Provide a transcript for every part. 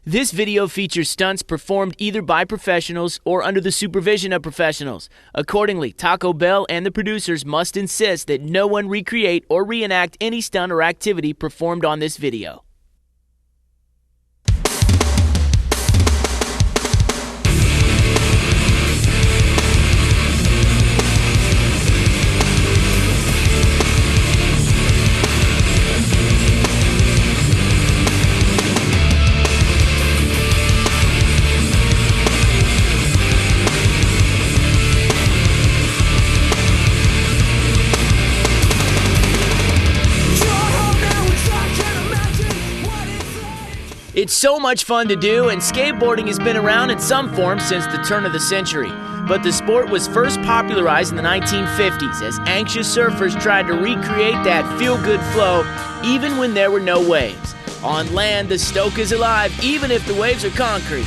This video features stunts performed either by professionals or under the supervision of professionals. Accordingly, Taco Bell and the producers must insist that no one recreate or reenact any stunt or activity performed on this video. It's so much fun to do, and skateboarding has been around in some form since the turn of the century. But the sport was first popularized in the 1950s as anxious surfers tried to recreate that feel-good flow even when there were no waves. On land, the stoke is alive even if the waves are concrete.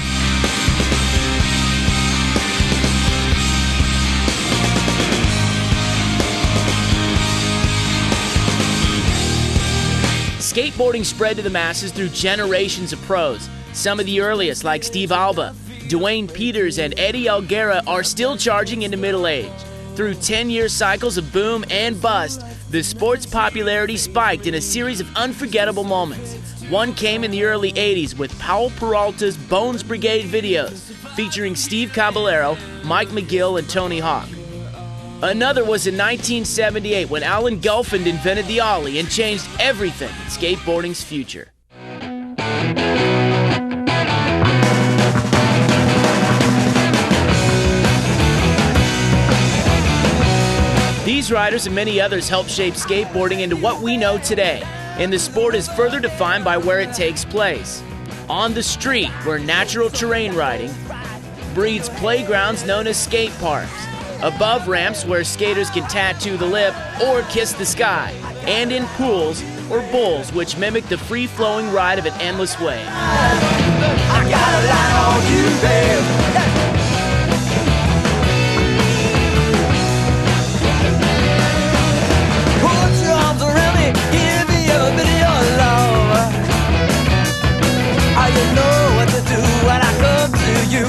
Skateboarding spread to the masses through generations of pros. Some of the earliest, like Steve Alba, Dwayne Peters, and Eddie Alguera, are still charging into middle age. Through 10-year cycles of boom and bust, the sport's popularity spiked in a series of unforgettable moments. One came in the early 80s with Powell Peralta's Bones Brigade videos, featuring Steve Caballero, Mike McGill, and Tony Hawk. Another was in 1978 when Alan Gelfand invented the ollie and changed everything in skateboarding's future. These riders and many others helped shape skateboarding into what we know today, and the sport is further defined by where it takes place. On the street, where natural terrain riding breeds playgrounds known as skate parks. Above ramps where skaters can tattoo the lip or kiss the sky, and in pools or bowls which mimic the free-flowing ride of an endless wave. I got a line on you, babe. Put your arms around me, give me a bit of your love. You know what to do when I come to you.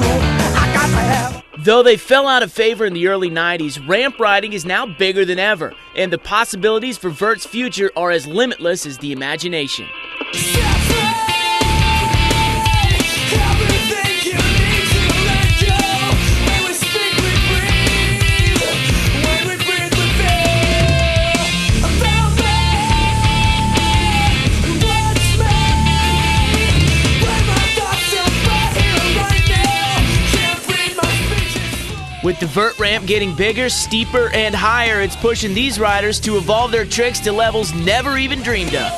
I got to have. Though they fell out of favor in the early 90s, ramp riding is now bigger than ever, and the possibilities for Vert's future are as limitless as the imagination. With the vert ramp getting bigger, steeper, and higher, it's pushing these riders to evolve their tricks to levels never even dreamed of.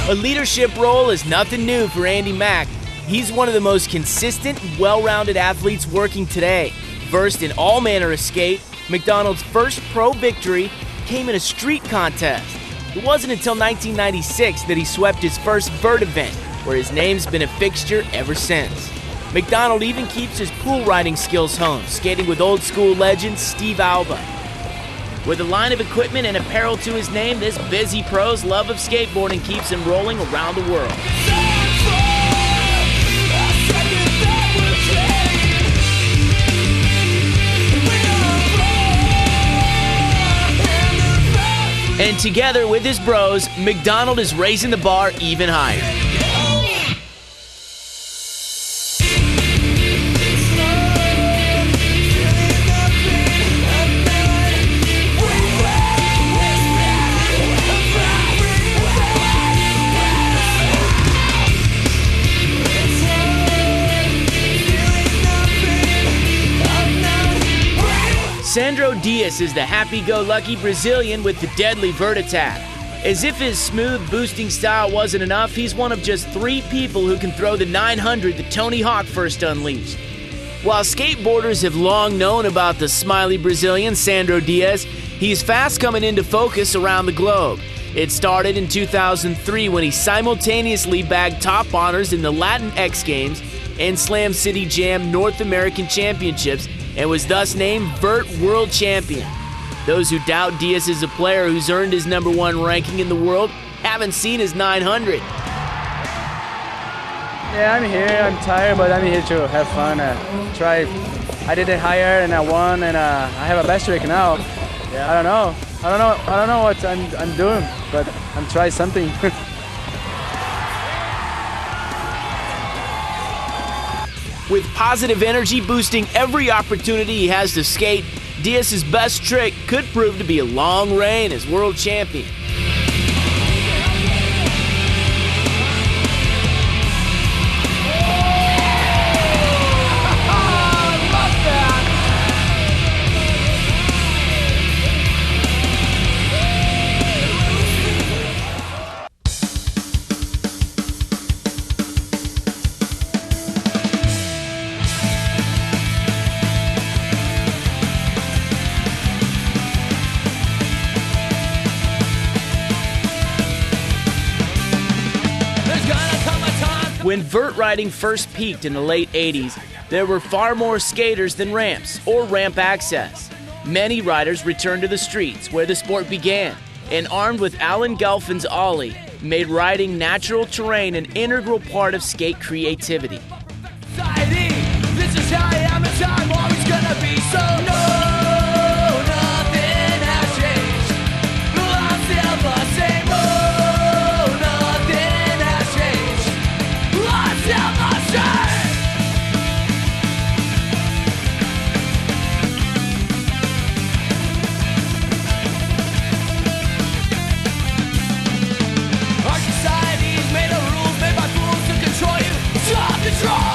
A leadership role is nothing new for Andy Mack. He's one of the most consistent, well-rounded athletes working today. Versed in all manner of skate, McDonald's first pro victory came in a street contest. It wasn't until 1996 that he swept his first vert event, where his name's been a fixture ever since. McDonald even keeps his pool riding skills honed, skating with old-school legend Steve Alba. With a line of equipment and apparel to his name, this busy pro's love of skateboarding keeps him rolling around the world. And together with his bros, McDonald is raising the bar even higher. Sandro Dias is the happy-go-lucky Brazilian with the deadly vert attack. As if his smooth boosting style wasn't enough, he's one of just 3 people who can throw the 900 that Tony Hawk first unleashed. While skateboarders have long known about the smiley Brazilian Sandro Dias, he's fast coming into focus around the globe. It started in 2003 when he simultaneously bagged top honors in the Latin X Games and Slam City Jam North American Championships and was thus named Vert World Champion. Those who doubt Dias is a player who's earned his #1 ranking in the world haven't seen his 900. Yeah, I'm here. I'm tired, but I'm here to have fun. Try. I did it higher and I won, and I have a best trick now. Yeah. I don't know what I'm doing, but I'm trying something. With positive energy boosting every opportunity he has to skate, Dias' best trick could prove to be a long reign as world champion. When vert riding first peaked in the late 80s, there were far more skaters than ramps or ramp access. Many riders returned to the streets where the sport began, and armed with Alan Gelfand's ollie, made riding natural terrain an integral part of skate creativity. This is how I am, and I'm always gonna be so nothing has changed. I'm still the same. Nothing has changed. I'm still the same. Our society's made of rules made by fools to control you. Self-control.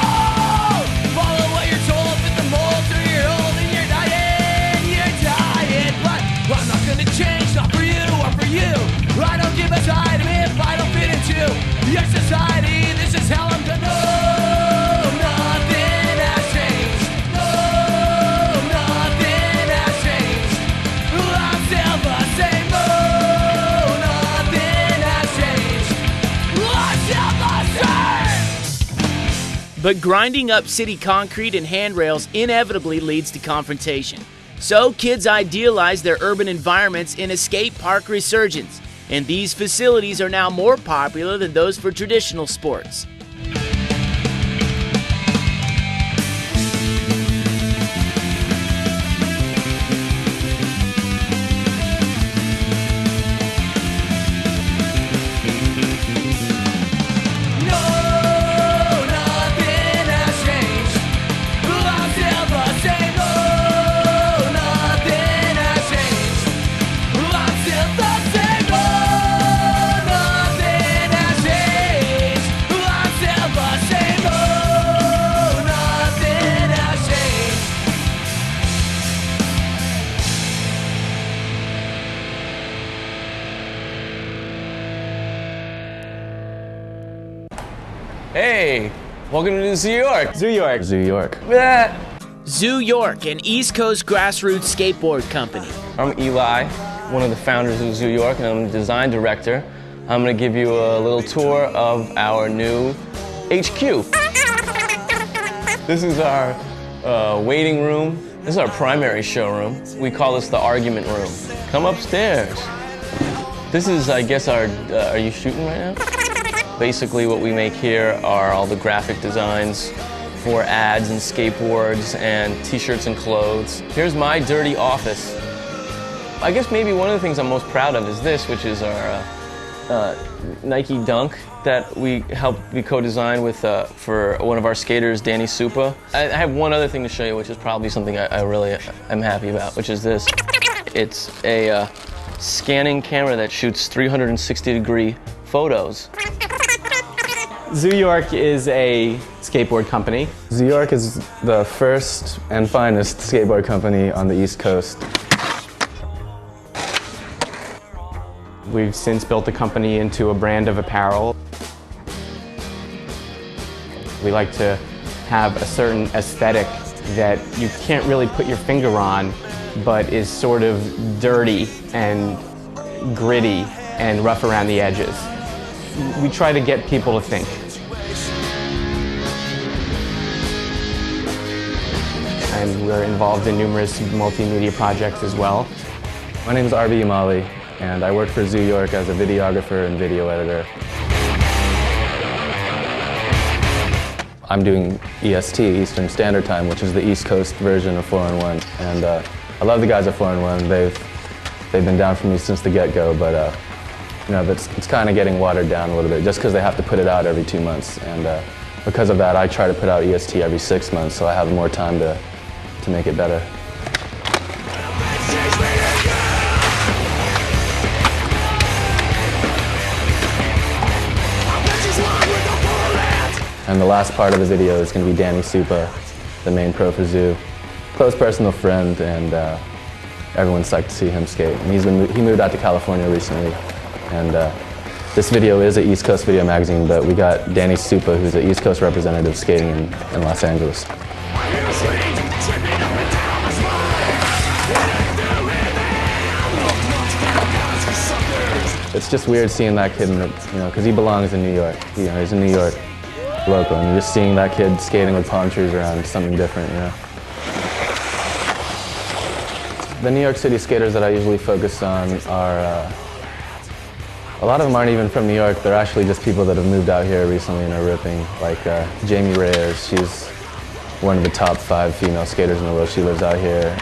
I don't give a time if I don't fit into your society. This is how I'm gonna know. Nothing has changed. No, nothing has changed. I'm still the same. No, nothing has changed. I'm still the same. But grinding up city concrete and handrails inevitably leads to confrontation. So kids idealize their urban environments in a skate park resurgence. And these facilities are now more popular than those for traditional sports. Hey, welcome to Zoo York. Zoo York. Zoo York. Zoo York, an East Coast grassroots skateboard company. I'm Eli, one of the founders of Zoo York, and I'm the design director. I'm going to give you a little tour of our new HQ. This is our waiting room. This is our primary showroom. We call this the argument room. Come upstairs. This is, I guess, our, are you shooting right now? Basically what we make here are all the graphic designs for ads and skateboards and t-shirts and clothes. Here's my dirty office. I guess maybe one of the things I'm most proud of is this, which is our Nike Dunk that we co-designed with for one of our skaters, Danny Supa. I have one other thing to show you, which is probably something I really am happy about, which is this. It's a scanning camera that shoots 360-degree photos. Zoo York is a skateboard company. Zoo York is the first and finest skateboard company on the East Coast. We've since built the company into a brand of apparel. We like to have a certain aesthetic that you can't really put your finger on, but is sort of dirty and gritty and rough around the edges. We try to get people to think. And we're involved in numerous multimedia projects as well. My name is RB Umali, and I work for Zoo York as a videographer and video editor. I'm doing EST, Eastern Standard Time, which is the East Coast version of 4-on-1. And I love the guys at 4-on-1. They've been down for me since the get-go, but you know, it's kind of getting watered down a little bit, just because they have to put it out every 2 months. And because of that, I try to put out EST every 6 months, so I have more time to make it better. And the last part of the video is going to be Danny Supa, the main pro for Zoo. Close personal friend, and everyone's psyched to see him skate. And he moved out to California recently. And this video is an East Coast video magazine, but we got Danny Supa, who's an East Coast representative skating in Los Angeles. It's just weird seeing that kid, because he belongs in New York. You know, he's a New York local, and just seeing that kid skating with palm trees around is something different, you know. The New York City skaters that I usually focus on are, a lot of them aren't even from New York. They're actually just people that have moved out here recently and are ripping, like Jamie Reyes. She's one of the top 5 female skaters in the world. She lives out here.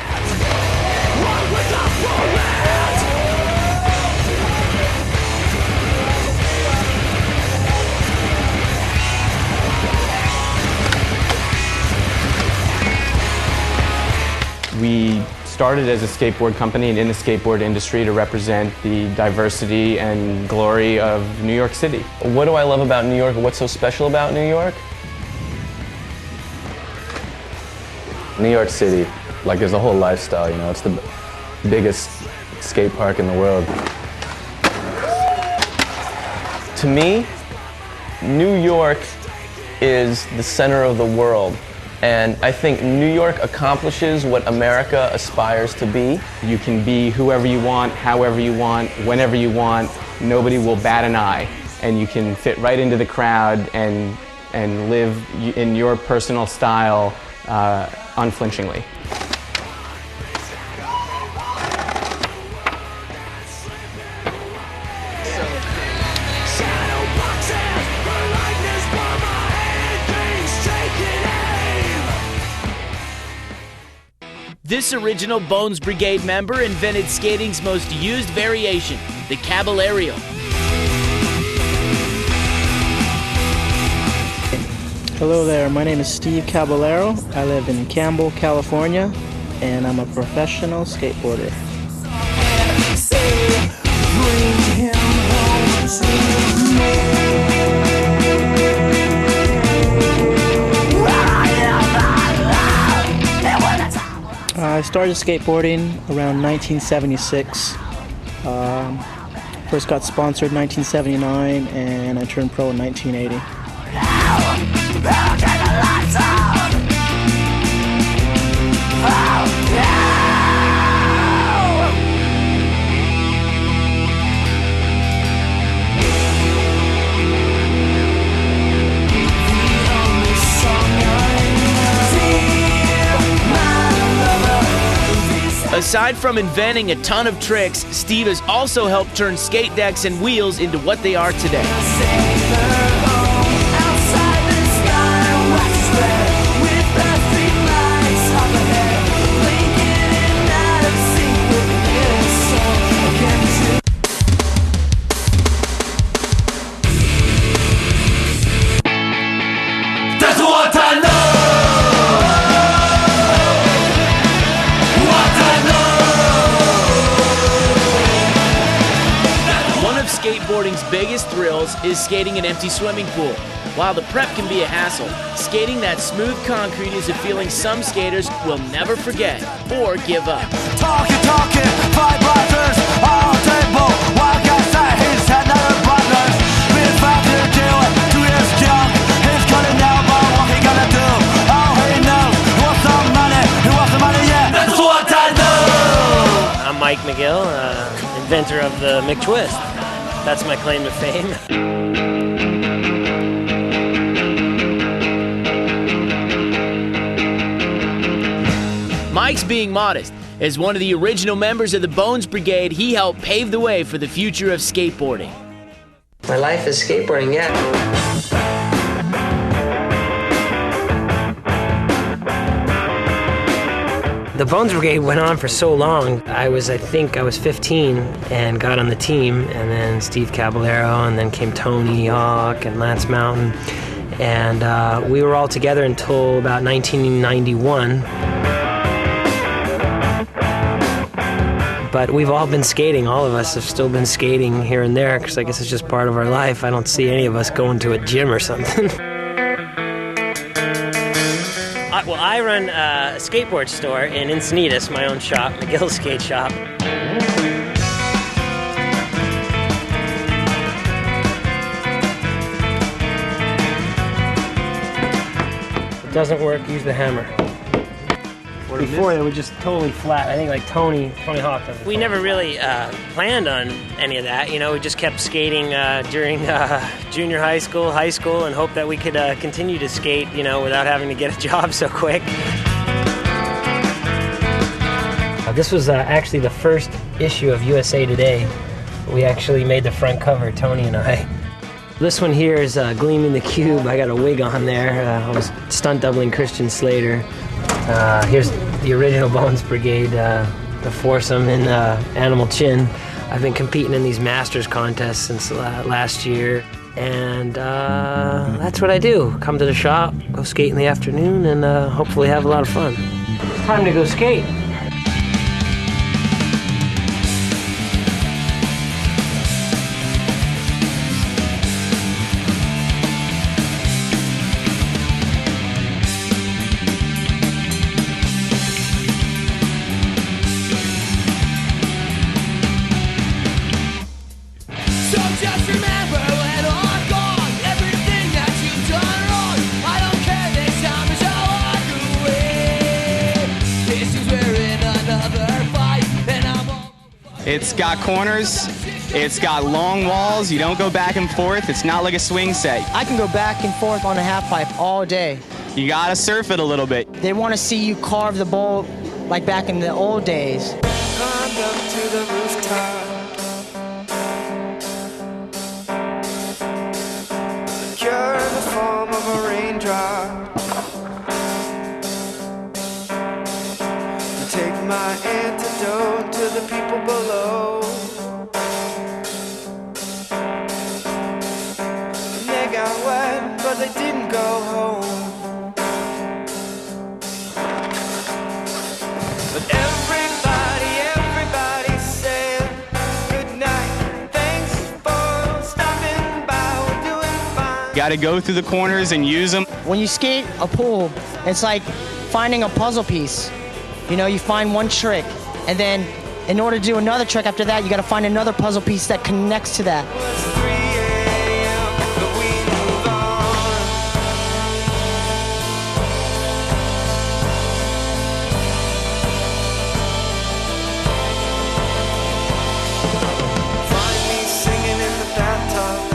We started as a skateboard company and in the skateboard industry to represent the diversity and glory of New York City. What do I love about New York? What's so special about New York? New York City, like, there's a whole lifestyle, you know. It's the biggest skate park in the world. To me, New York is the center of the world. And I think New York accomplishes what America aspires to be. You can be whoever you want, however you want, whenever you want. Nobody will bat an eye. And you can fit right into the crowd and live in your personal style unflinchingly. This original Bones Brigade member invented skating's most used variation, the Caballero. Hello there, my name is Steve Caballero. I live in Campbell, California, and I'm a professional skateboarder. I started skateboarding around 1976. First got sponsored in 1979, and I turned pro in 1980. Aside from inventing a ton of tricks, Steve has also helped turn skate decks and wheels into what they are today. That's what I know. Skateboarding's biggest thrills is skating an empty swimming pool. While the prep can be a hassle, skating that smooth concrete is a feeling some skaters will never forget or give up. Talking, 5 brothers on the table. One guy said he's had another brothers. Been back to do it, 2 years young. He's calling out about what he gonna do. All he knows was some I'm Mike McGill, inventor of the McTwist. That's my claim to fame. Mike's being modest. As one of the original members of the Bones Brigade, he helped pave the way for the future of skateboarding. My life is skateboarding, yeah. The Bones Brigade went on for so long. I think I was 15 and got on the team, and then Steve Caballero, and then came Tony Hawk and Lance Mountain. And we were all together until about 1991. But we've all been skating. All of us have still been skating here and there, because I guess it's just part of our life. I don't see any of us going to a gym or something. Well, I run a skateboard store in Encinitas, my own shop, McGill Skate Shop. If it doesn't work, use the hammer. Before they were just totally flat. I think like Tony Hawk does it. We never really planned on any of that. You know, we just kept skating during junior high school, and hoped that we could continue to skate, you know, without having to get a job so quick. This was actually the first issue of USA Today. We actually made the front cover, Tony and I. This one here is Gleaming the Cube. I got a wig on there. I was stunt doubling Christian Slater. Here's the original Bones Brigade, the foursome in Animal Chin. I've been competing in these Masters contests since last year, and that's what I do. Come to the shop, go skate in the afternoon, and hopefully have a lot of fun. Time to go skate. It's got corners, it's got long walls, you don't go back and forth, it's not like a swing set. I can go back and forth on a half pipe all day. You gotta surf it a little bit. They want to see you carve the bowl like back in the old days. Climbed up to the rooftop. The cure in the form of a raindrop. To take my antidote to the people below. And they got wet, but they didn't go home. But everybody said good night. Thanks for stopping by. We're doing fine. Gotta go through the corners and use them. When you skate a pool, it's like finding a puzzle piece. You know, you find one trick, and then in order to do another trick after that, you gotta find another puzzle piece that connects to that. It's 3 a.m., but we move on. Find me singing in the bathtub.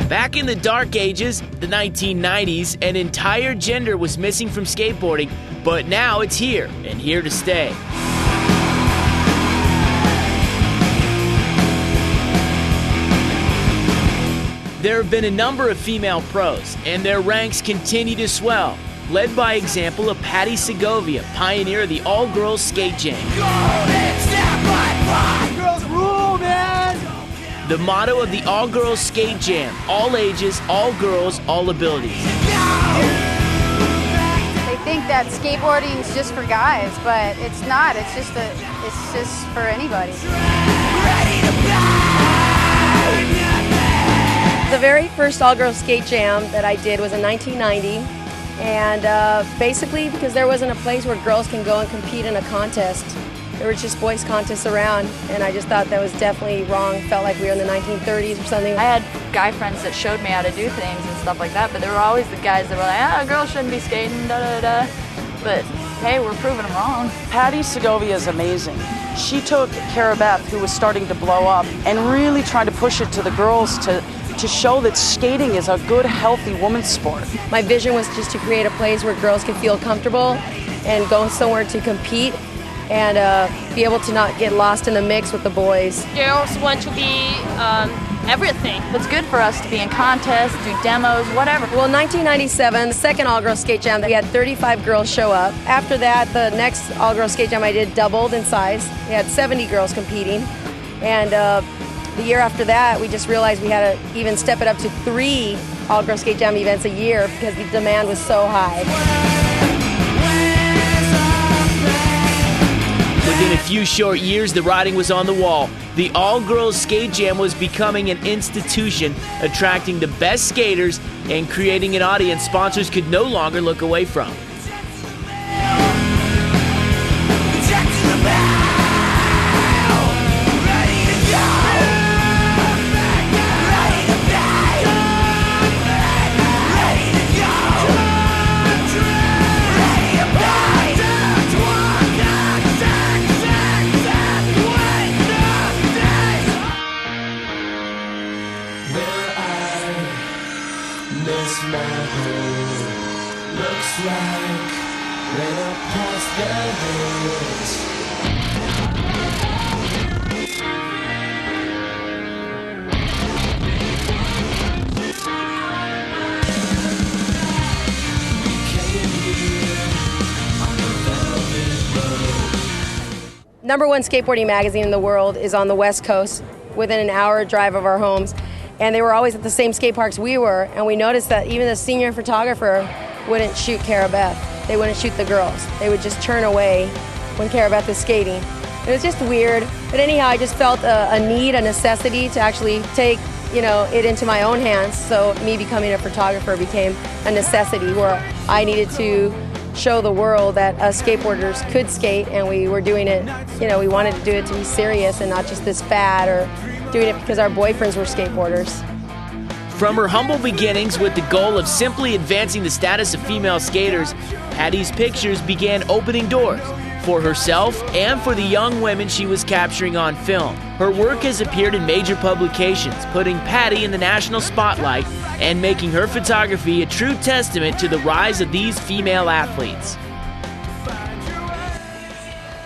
Back in the dark ages, the 1990s, an entire gender was missing from skateboarding, but now it's here, and here to stay. There have been a number of female pros, and their ranks continue to swell, led by example of Patty Segovia, pioneer of the all-girls skate jam. Girls rule, man! The motto of the all-girls skate jam: all ages, all girls, all abilities. They think that skateboarding is just for guys, but it's not. It's just for anybody. The very first all-girls skate jam that I did was in 1990, and basically because there wasn't a place where girls can go and compete in a contest, there were just boys contests around, and I just thought that was definitely wrong. Felt like we were in the 1930s or something. I had guy friends that showed me how to do things and stuff like that, but there were always the guys that were like, girls shouldn't be skating, da-da-da. But hey, we're proving them wrong. Patty Segovia is amazing. She took Cara Beth, who was starting to blow up, and really tried to push it to the girls to show that skating is a good, healthy woman's sport. My vision was just to create a place where girls can feel comfortable and go somewhere to compete and be able to not get lost in the mix with the boys. Girls want to be everything. It's good for us to be in contests, do demos, whatever. Well, in 1997, the second all-girl skate jam, we had 35 girls show up. After that, the next all-girl skate jam I did doubled in size. We had 70 girls competing. And the year after that, we just realized we had to even step it up to 3 all-girl skate jam events a year because the demand was so high. Within a few short years, the writing was on the wall. The all-girls skate jam was becoming an institution, attracting the best skaters and creating an audience sponsors could no longer look away from. Looks like when I pass the #1 skateboarding magazine in the world is on the West Coast, within an hour drive of our homes. And they were always at the same skate parks we were, and we noticed that even the senior photographer wouldn't shoot Cara Beth. They wouldn't shoot the girls. They would just turn away when Cara Beth was skating. It was just weird, but anyhow, I just felt a need, a necessity to actually take, it into my own hands. So me becoming a photographer became a necessity where I needed to show the world that us skateboarders could skate, and we were doing it, we wanted to do it to be serious and not just this fad or doing it because our boyfriends were skateboarders. From her humble beginnings with the goal of simply advancing the status of female skaters, Patty's pictures began opening doors for herself and for the young women she was capturing on film. Her work has appeared in major publications, putting Patty in the national spotlight and making her photography a true testament to the rise of these female athletes.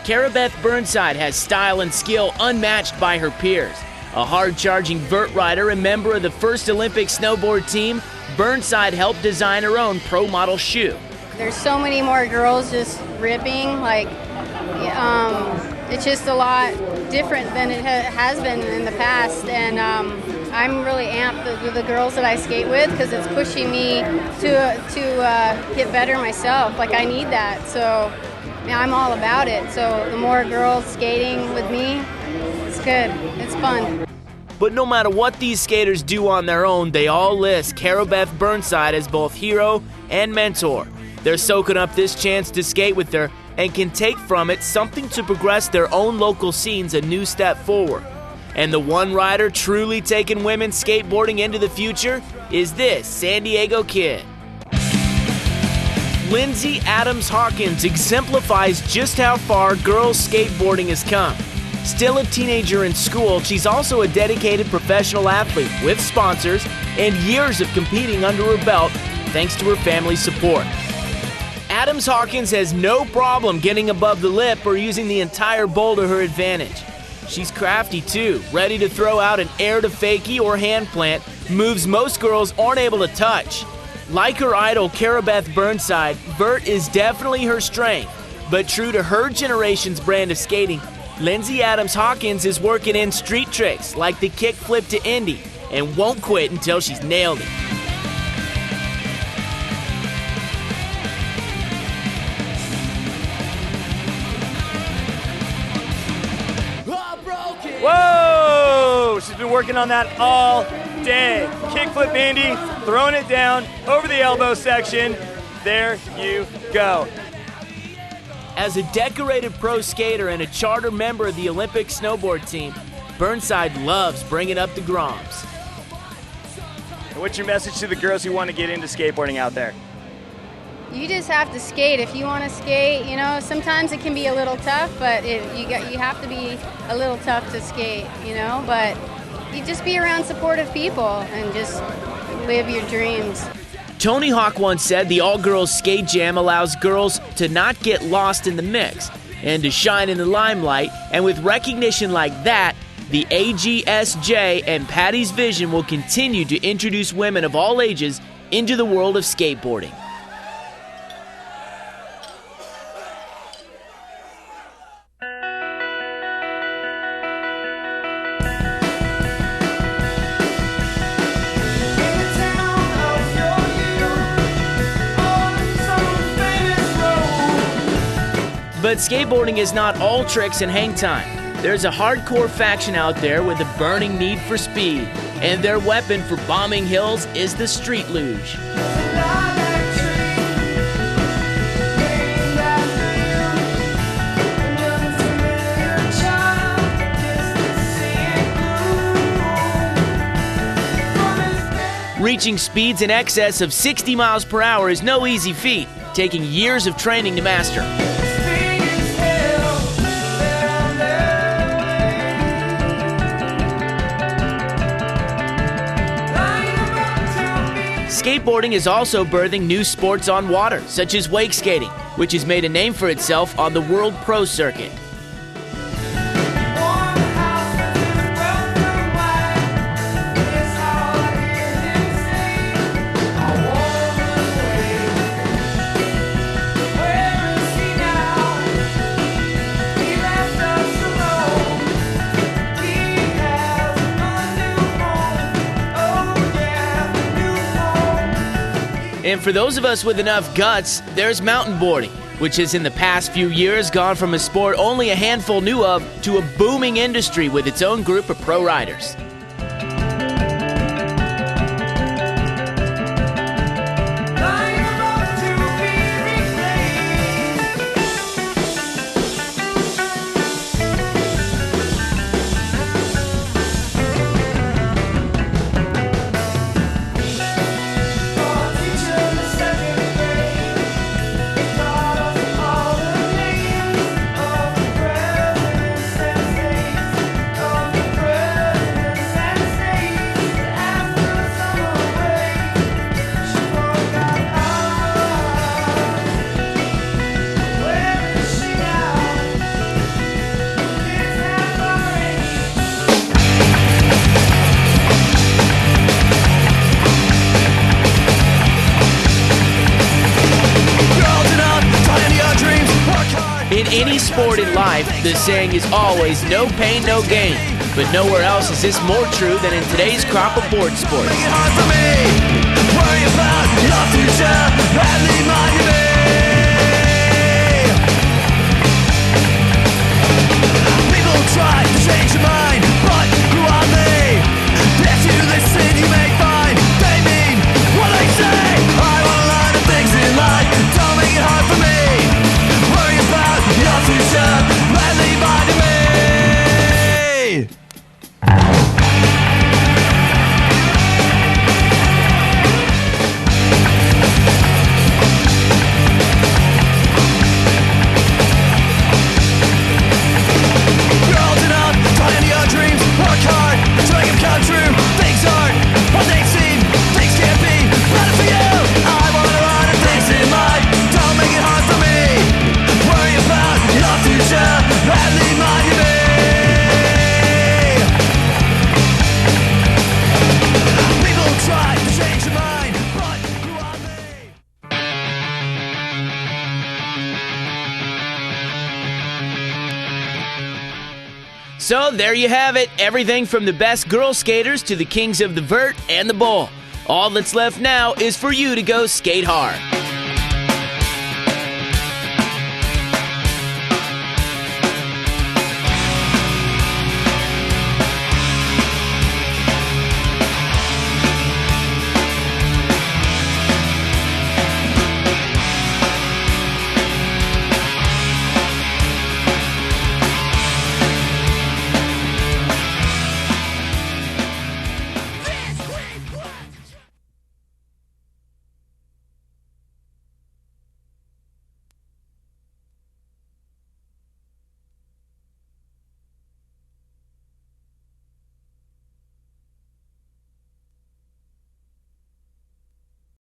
Cara Beth Burnside has style and skill unmatched by her peers. A hard-charging vert rider and member of the first Olympic snowboard team, Burnside helped design her own pro model shoe. There's so many more girls just ripping, it's just a lot different than it has been in the past, and I'm really amped with the girls that I skate with because it's pushing me to get better myself. I need that, so I'm all about it. So the more girls skating with me, it's good. It's fun. But no matter what these skaters do on their own, they all list Cara Beth Burnside as both hero and mentor. They're soaking up this chance to skate with her and can take from it something to progress their own local scenes a new step forward. And the one rider truly taking women's skateboarding into the future is this San Diego kid. Lindsay Adams Hawkins exemplifies just how far girls skateboarding has come. Still a teenager in school, she's also a dedicated professional athlete with sponsors and years of competing under her belt thanks to her family's support. Adams Hawkins has no problem getting above the lip or using the entire bowl to her advantage. She's crafty too, ready to throw out an air to fakie or hand plant, moves most girls aren't able to touch. Like her idol Cara Beth Burnside, vert is definitely her strength, but true to her generation's brand of skating, Lindsay Adams Hawkins is working in street tricks like the kickflip to Indy and won't quit until she's nailed it. Whoa! She's been working on that all day. Kickflip Indy, throwing it down over the elbow section. There you go. As a decorated pro skater and a charter member of the Olympic snowboard team, Burnside loves bringing up the Groms. What's your message to the girls who want to get into skateboarding out there? You just have to skate. If you want to skate, you know, sometimes it can be a little tough, but you have to be a little tough to skate, you know, but you just be around supportive people and just live your dreams. Tony Hawk once said the all-girls skate jam allows girls to not get lost in the mix and to shine in the limelight, and with recognition like that, the AGSJ and Patty's Vision will continue to introduce women of all ages into the world of skateboarding. But skateboarding is not all tricks and hang time. There's a hardcore faction out there with a burning need for speed, and their weapon for bombing hills is the street luge. Reaching speeds in excess of 60 miles per hour is no easy feat, taking years of training to master. Skateboarding is also birthing new sports on water, such as wake skating, which has made a name for itself on the World Pro Circuit. And for those of us with enough guts, there's mountain boarding, which has in the past few years gone from a sport only a handful knew of to a booming industry with its own group of pro riders. In any sport in life, the saying is always no pain, no gain. But nowhere else is this more true than in today's crop of board sports. People try to change your mind, but who are they? If you listen, you may find they mean what they say. I want a lot of things in life, don't make it hard for me. Worry about your future, gladly by to me. You're old enough, find your dreams, work hard, to make them come true. Things aren't what they seem, things can't be better for you. I want a lot of things in life, don't make it hard for me. Worry about your future, gladly by to me. People try to change your mind, but who are they? So there you have it, everything from the best girl skaters to the kings of the vert and the bowl. All that's left now is for you to go skate hard.